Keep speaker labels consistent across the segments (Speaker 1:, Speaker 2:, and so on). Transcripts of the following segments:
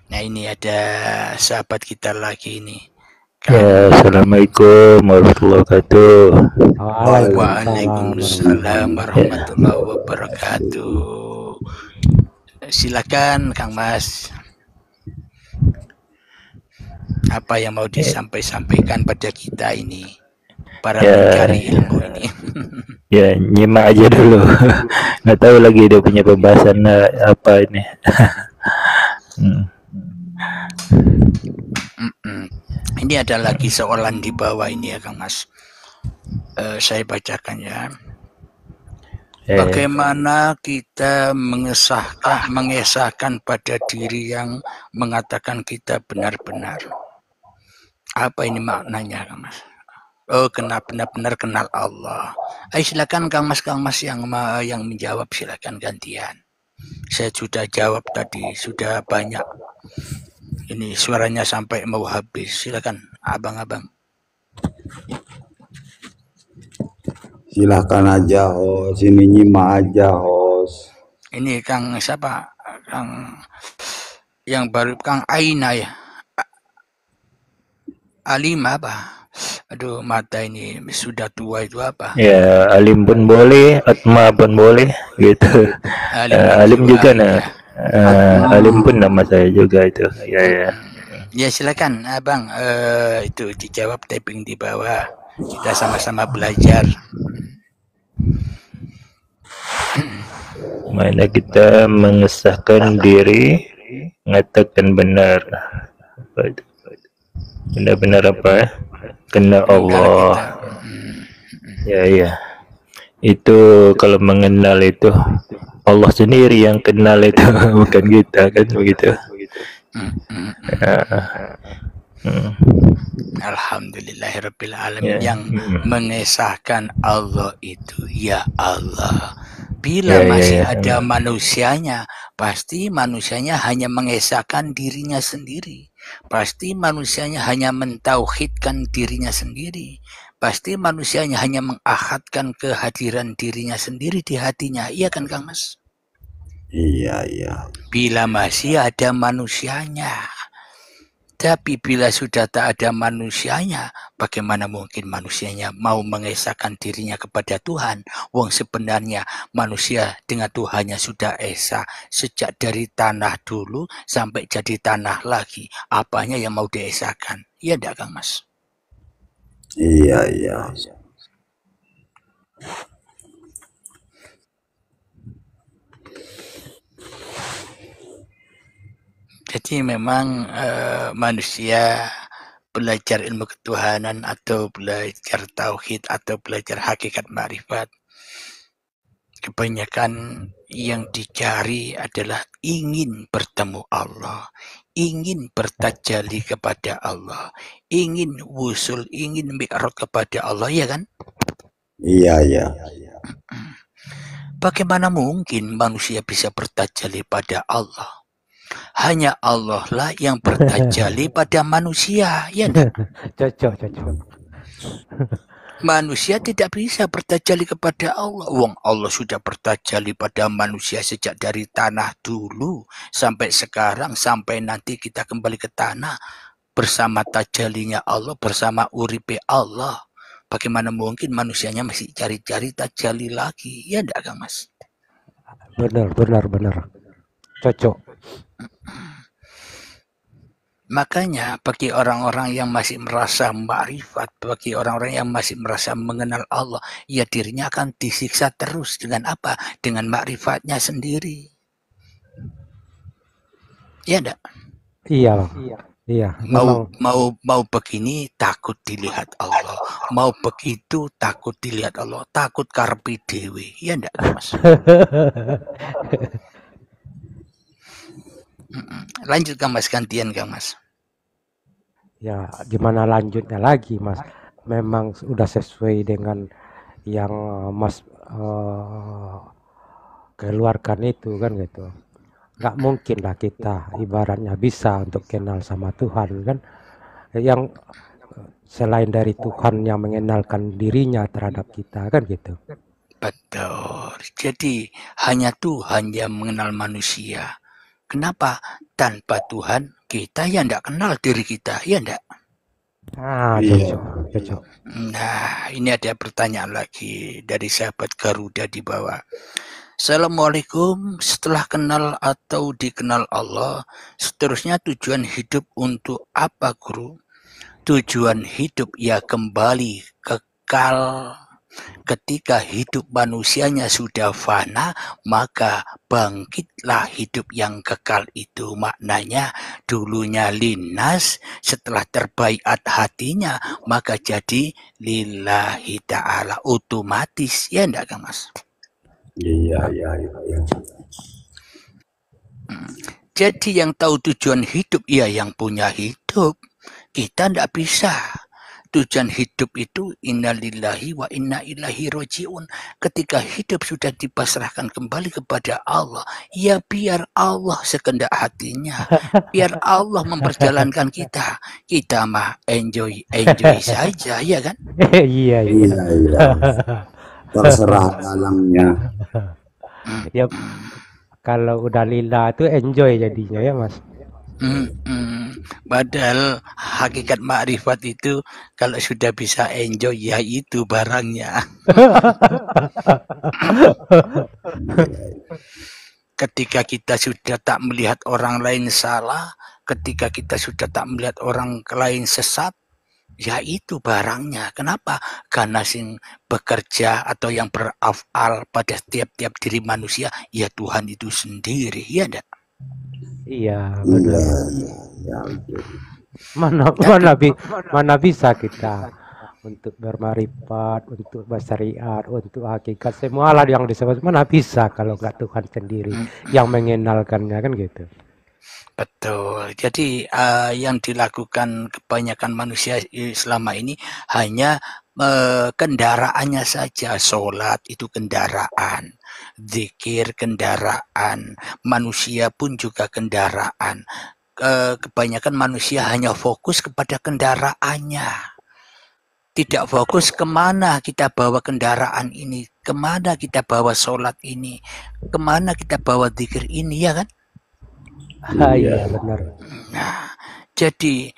Speaker 1: Nah ini ada sahabat kita lagi ini,
Speaker 2: Ya,
Speaker 1: Kang.
Speaker 2: Assalamualaikum warahmatullahi wabarakatuh.
Speaker 3: Waalaikumsalam
Speaker 1: Waalaikumsalam
Speaker 3: warahmatullahi
Speaker 2: Ya,
Speaker 1: warahmatullahi
Speaker 3: wabarakatuh.
Speaker 1: wabarakatuh. Silakan Kang Mas, apa yang mau disampaikan pada kita ini, para
Speaker 2: ya,
Speaker 1: pencari ilmu ini.
Speaker 2: ya, nyimak aja dulu. Nggak tahu lagi dia punya pembahasan apa ini. Hmm.
Speaker 1: Ini ada lagi soalan di bawah ini ya Kang Mas. Saya bacakan ya. Bagaimana kita mengesahkan pada diri yang mengatakan kita benar-benar? Apa ini maknanya, Kang Mas? Oh, benar-benar kenal Allah. Silakan Kang Mas yang menjawab, silakan gantian. Saya sudah jawab tadi, sudah banyak. Ini suaranya sampai mau habis. Silakan, abang-abang.
Speaker 3: Silahkan aja host, ini nyimak aja host.
Speaker 1: Ini Kang siapa? Kang yang baru, Kang Aina ya. Alima apa? Aduh, mata ini sudah tua itu apa?
Speaker 2: Ya, alim pun boleh, atma pun boleh, gitu. Alim juga nah. Alim pun nama saya juga itu. Ya, ya.
Speaker 1: Ya silakan, abang. Itu dijawab typing di bawah. Kita sama-sama belajar.
Speaker 2: Mana kita mengesahkan diri, mengatakan benar. Benar-benar apa ya? Kenal Allah. Ya, ya. Itu kalau mengenal itu Allah sendiri yang kenal itu, bukan kita kan begitu.
Speaker 1: Alhamdulillahirabbil alamin. Yang mengesahkan Allah itu ya Allah. Bila masih ada manusianya, pasti manusianya hanya mengesahkan dirinya sendiri. Pasti manusianya hanya mentauhidkan dirinya sendiri. Pasti manusianya hanya mengahadkan kehadiran dirinya sendiri di hatinya. Iya kan Kang Mas?
Speaker 3: Iya.
Speaker 1: Bila masih ada manusianya. Tapi bila sudah tak ada manusianya, bagaimana mungkin manusianya mau mengesahkan dirinya kepada Tuhan? Wong sebenarnya manusia dengan Tuhannya sudah esa sejak dari tanah dulu sampai jadi tanah lagi. Apanya yang mau diesahkan? Iya enggak Kang Mas?
Speaker 3: Iya.
Speaker 1: Jadi memang manusia belajar ilmu ketuhanan atau belajar tauhid atau belajar hakikat ma'rifat, kebanyakan yang dicari adalah ingin bertemu Allah, ingin bertajalli kepada Allah, ingin wusul, ingin mi'raj kepada Allah, ya kan?
Speaker 3: Iya.
Speaker 1: Bagaimana mungkin manusia bisa bertajalli pada Allah? Hanya Allah lah yang bertajalli pada manusia, ya enggak?
Speaker 4: Cocok.
Speaker 1: Manusia tidak bisa bertajalli kepada Allah. Wong Allah sudah bertajalli pada manusia sejak dari tanah dulu sampai sekarang, sampai nanti kita kembali ke tanah bersama tajallinya Allah, bersama uripe Allah. Bagaimana mungkin manusianya masih cari-cari tajalli lagi? Ya enggak Kang Mas?
Speaker 4: Benar. Cocok.
Speaker 1: Makanya bagi orang-orang yang masih merasa ma'rifat, bagi orang-orang yang masih merasa mengenal Allah, ya dirinya akan disiksa terus dengan apa? Dengan ma'rifatnya sendiri. Ya enggak?
Speaker 4: Iya.
Speaker 1: Mau begini takut dilihat Allah, mau begitu takut dilihat Allah, takut karepe dhewe. Ya enggak Mas? Lanjut Kang Mas, gantian Kang Mas.
Speaker 4: Ya, gimana lanjutnya lagi Mas? Memang sudah sesuai dengan yang Mas keluarkan itu kan gitu. Nggak mungkin lah kita ibaratnya bisa untuk kenal sama Tuhan kan. Yang selain dari Tuhan yang mengenalkan dirinya terhadap kita kan gitu.
Speaker 1: Betul. Jadi hanya Tuhan yang mengenal manusia. Kenapa? Tanpa Tuhan kita ya ndak kenal diri kita, ya ndak?
Speaker 4: Cocok.
Speaker 1: Nah, ini ada pertanyaan lagi dari sahabat Garuda di bawah. Assalamualaikum, setelah kenal atau dikenal Allah, seterusnya tujuan hidup untuk apa, Guru? Tujuan hidup ya kembali kekal. Ketika hidup manusianya sudah fana, maka bangkitlah hidup yang kekal itu. Maknanya dulunya linas, setelah terbaiat hatinya, maka jadi lillahi ta'ala. Otomatis, ya enggak Kang Mas?
Speaker 3: Iya.
Speaker 1: Jadi yang tahu tujuan hidup, ya yang punya hidup. Kita enggak bisa. Tujuan hidup itu innalillahi wa inna ilaihi rojiun. Ketika hidup sudah dipasrahkan kembali kepada Allah, ya biar Allah sekendak hatinya, biar Allah memperjalankan kita. Kita mah enjoy saja, ya kan?
Speaker 4: Iya.
Speaker 3: Terserah dalamnya.
Speaker 4: Ya, kalau udah lila itu enjoy jadinya ya Mas.
Speaker 1: Padahal hakikat makrifat itu kalau sudah bisa enjoy, ya itu barangnya. Ketika kita sudah tak melihat orang lain salah, ketika kita sudah tak melihat orang lain sesat, ya itu barangnya. Kenapa? Karena sing bekerja atau yang berafal pada tiap-tiap diri manusia, ya Tuhan itu sendiri, ya enggak?
Speaker 4: Iya, benar. Mana bisa kita untuk bermarifat, untuk bersyariat, untuk hakikat, semua lah yang disebut, mana bisa kalau nggak Tuhan sendiri yang mengenalkannya, kan gitu.
Speaker 1: Betul. Jadi yang dilakukan kebanyakan manusia selama ini hanya kendaraannya saja. Sholat itu kendaraan, zikir kendaraan, manusia pun juga kendaraan. Kebanyakan manusia hanya fokus kepada kendaraannya, tidak fokus kemana kita bawa kendaraan ini, kemana kita bawa sholat ini, kemana kita bawa zikir ini, ya kan?
Speaker 4: Iya, benar.
Speaker 1: Nah, jadi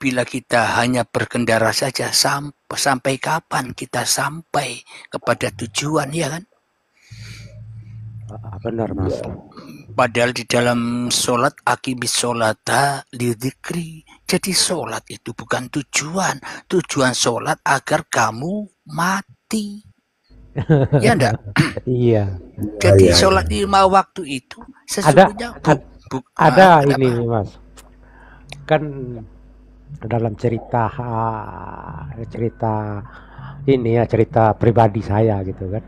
Speaker 1: bila kita hanya berkendara saja, sampai kapan kita sampai kepada tujuan, ya kan?
Speaker 4: Benar Mas.
Speaker 1: Padahal di dalam sholat, aqibis sholata lidzikri. Jadi sholat itu bukan tujuan. Tujuan sholat agar kamu mati. Ya enggak?
Speaker 4: Iya.
Speaker 1: Jadi sholat 5 waktu itu sesungguhnya
Speaker 4: ada ini Mas. Kan dalam cerita ini ya, cerita pribadi saya gitu kan.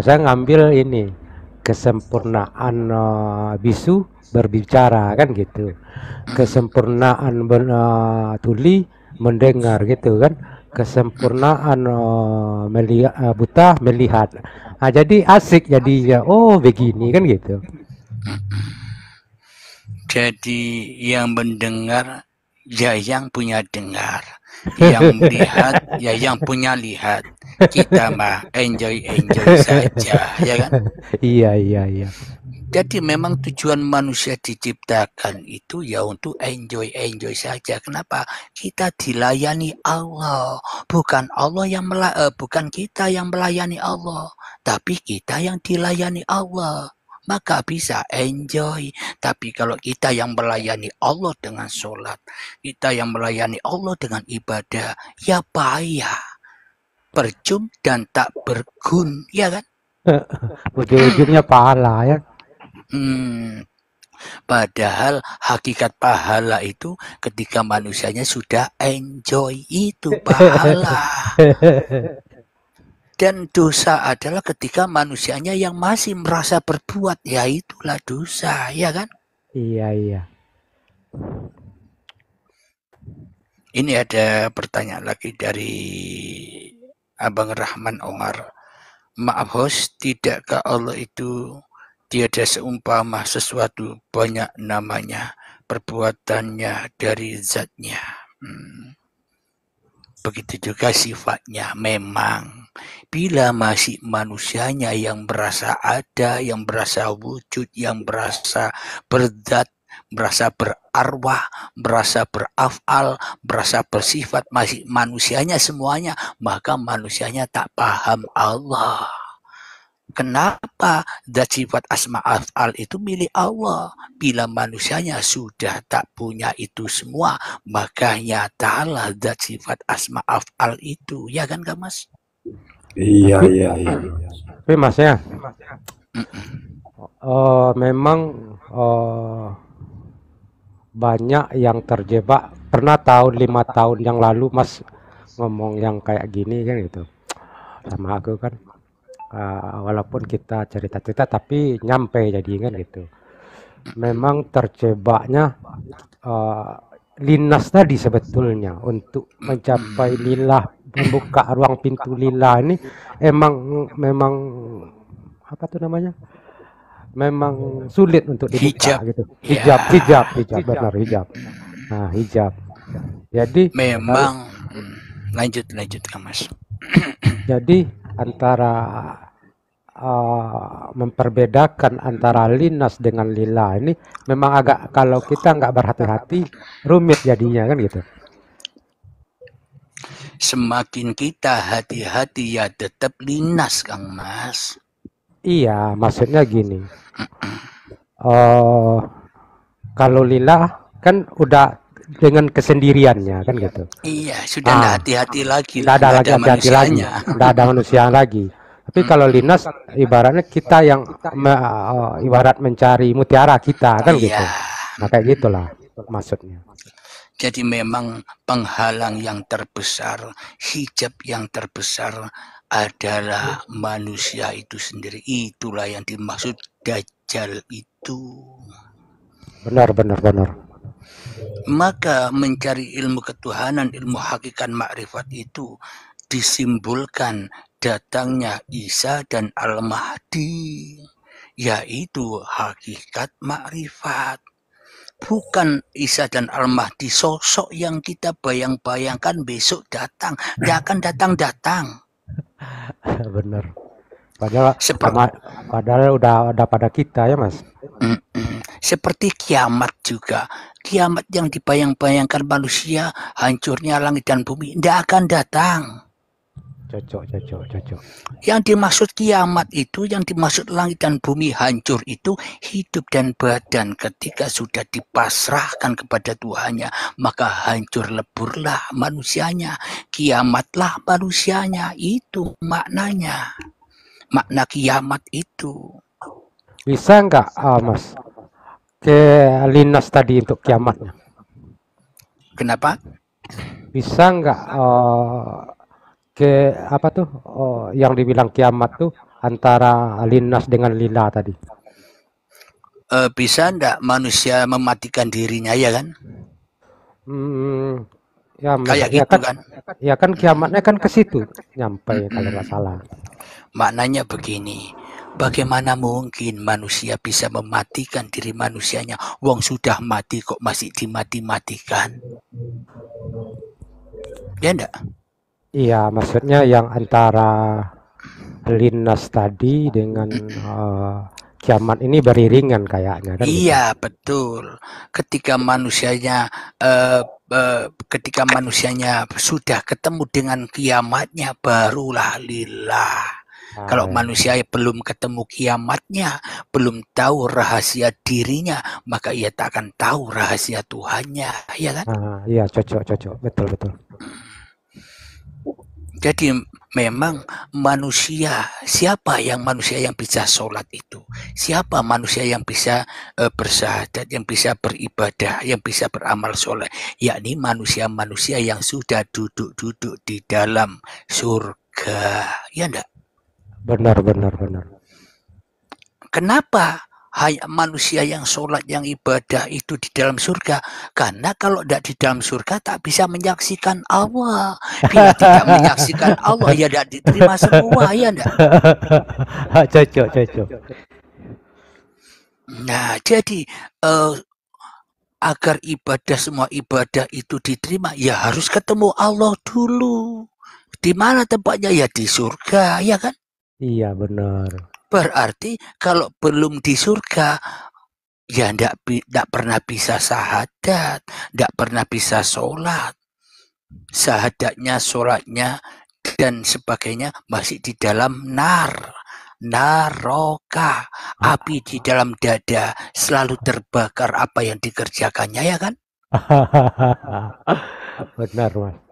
Speaker 4: Saya ngambil ini kesempurnaan bisu berbicara kan gitu, kesempurnaan tuli mendengar gitu kan, kesempurnaan buta melihat. Nah, jadi asik jadinya, oh begini kan gitu.
Speaker 1: Jadi yang mendengar ya yang punya dengar, yang melihat ya yang punya lihat. Kita mah enjoy saja, ya kan?
Speaker 4: Iya.
Speaker 1: Jadi memang tujuan manusia diciptakan itu ya untuk enjoy saja. Kenapa? Kita dilayani Allah, bukan Allah yang bukan kita yang melayani Allah, tapi kita yang dilayani Allah. Maka bisa enjoy. Tapi kalau kita yang melayani Allah dengan sholat, kita yang melayani Allah dengan ibadah, ya payah, percuma dan tak bergun, ya kan?
Speaker 4: Ujung-ujungnya pahala ya.
Speaker 1: Padahal hakikat pahala itu ketika manusianya sudah enjoy, itu pahala. Dan dosa adalah ketika manusianya yang masih merasa berbuat, ya itulah dosa, ya kan?
Speaker 4: Iya.
Speaker 1: Ini ada pertanyaan lagi dari Abang Rahman Omar. Maaf host, tidakkah Allah itu tiada seumpama sesuatu, banyak namanya, perbuatannya dari zatnya. Begitu juga sifatnya. Memang bila masih manusianya yang merasa ada, yang merasa wujud, yang merasa berzat, merasa berarwah, berasa berafal, berasa bersifat masih manusianya semuanya, maka manusianya tak paham Allah. Kenapa zat sifat asma af'al itu milik Allah? Bila manusianya sudah tak punya itu semua, maka nyatalah zat sifat asma af'al itu. Ya kan, Kak Mas?
Speaker 3: Iya.
Speaker 4: Tapi Mas ya, memang banyak yang terjebak. Pernah tahun 5 tahun yang lalu Mas ngomong yang kayak gini kan gitu sama aku kan. Walaupun kita cerita-cerita tapi nyampe jadi kan gitu. Memang terjebaknya linnas tadi sebetulnya untuk mencapai lillah, membuka ruang pintu lillah ini memang apa tuh namanya? Memang sulit untuk dibuka gitu. Hijab, benar hijab. Nah, hijab. Jadi
Speaker 1: memang lanjut Kak Mas.
Speaker 4: Jadi antara memperbedakan antara linnas dengan lillah ini memang agak, kalau kita nggak berhati-hati rumit jadinya kan gitu.
Speaker 1: Semakin kita hati-hati ya tetap linnas, Kang Mas.
Speaker 4: Iya, maksudnya gini. Kalau lillah kan udah dengan kesendiriannya kan gitu.
Speaker 1: Iya, sudah nggak hati-hati lagi.
Speaker 4: Nggak ada lagi hati-hati lagi. Nggak ada manusia lagi. Tapi kalau linnas ibaratnya kita yang ibarat mencari mutiara kita kan gitu. Nah kayak gitulah maksudnya.
Speaker 1: Jadi memang penghalang yang terbesar, hijab yang terbesar adalah manusia itu sendiri. Itulah yang dimaksud Dajjal itu.
Speaker 4: Benar.
Speaker 1: Maka mencari ilmu ketuhanan, ilmu hakikat makrifat itu disimbolkan datangnya Isa dan Al-Mahdi, yaitu hakikat makrifat. Bukan Isa dan Al-Mahdi sosok yang kita bayang-bayangkan besok datang. Dia akan datang.
Speaker 4: Benar. Padahal udah pada kita ya Mas.
Speaker 1: Seperti kiamat juga. Kiamat yang dibayang-bayangkan manusia, hancurnya langit dan bumi, tidak akan datang.
Speaker 4: Cocok.
Speaker 1: Yang dimaksud kiamat itu, yang dimaksud langit dan bumi hancur itu, hidup dan badan ketika sudah dipasrahkan kepada Tuhannya, maka hancur leburlah manusianya, kiamatlah manusianya. Itu maknanya. Makna kiamat itu.
Speaker 4: Bisa nggak Mas ke linnas tadi untuk kiamatnya?
Speaker 1: Kenapa?
Speaker 4: Bisa nggak ke apa tuh yang dibilang kiamat tuh antara linnas dengan lillah tadi?
Speaker 1: Bisa enggak manusia mematikan dirinya, ya kan?
Speaker 4: Ya
Speaker 1: kayak gitu kan?
Speaker 4: Ya kan kiamatnya kan ke situ nyampe kalau nggak salah.
Speaker 1: Maknanya begini, bagaimana mungkin manusia bisa mematikan diri manusianya? Wong sudah mati kok masih dimati-matikan? Ya enggak?
Speaker 4: Iya, maksudnya yang antara linnas tadi dengan kiamat ini beriringan kayaknya kan?
Speaker 1: Iya, gitu. Betul. Ketika manusianya sudah ketemu dengan kiamatnya, barulah lillah. Kalau manusia belum ketemu kiamatnya, belum tahu rahasia dirinya, maka ia tak akan tahu rahasia Tuhannya, ya kan?
Speaker 4: Iya, cocok, betul.
Speaker 1: Jadi memang siapa manusia yang bisa sholat itu? Siapa manusia yang bisa bersyahadat, yang bisa beribadah, yang bisa beramal soleh? Yakni manusia-manusia yang sudah duduk-duduk di dalam surga, ya enggak?
Speaker 4: Benar.
Speaker 1: Kenapa manusia yang sholat, yang ibadah itu di dalam surga? Karena kalau tidak di dalam surga tak bisa menyaksikan Allah. Bila tidak menyaksikan Allah, ya tidak diterima semua, ya enggak?
Speaker 4: Cocok.
Speaker 1: Nah, jadi agar semua ibadah itu diterima, ya harus ketemu Allah dulu. Di mana tempatnya? Ya di surga, ya kan?
Speaker 4: Iya, benar.
Speaker 1: Berarti kalau belum di surga, ya ndak pernah bisa syahadat, ndak pernah bisa sholat. Syahadatnya, sholatnya, dan sebagainya masih di dalam naroka, api di dalam dada, selalu terbakar apa yang dikerjakannya, ya kan?
Speaker 4: Benar, Mas.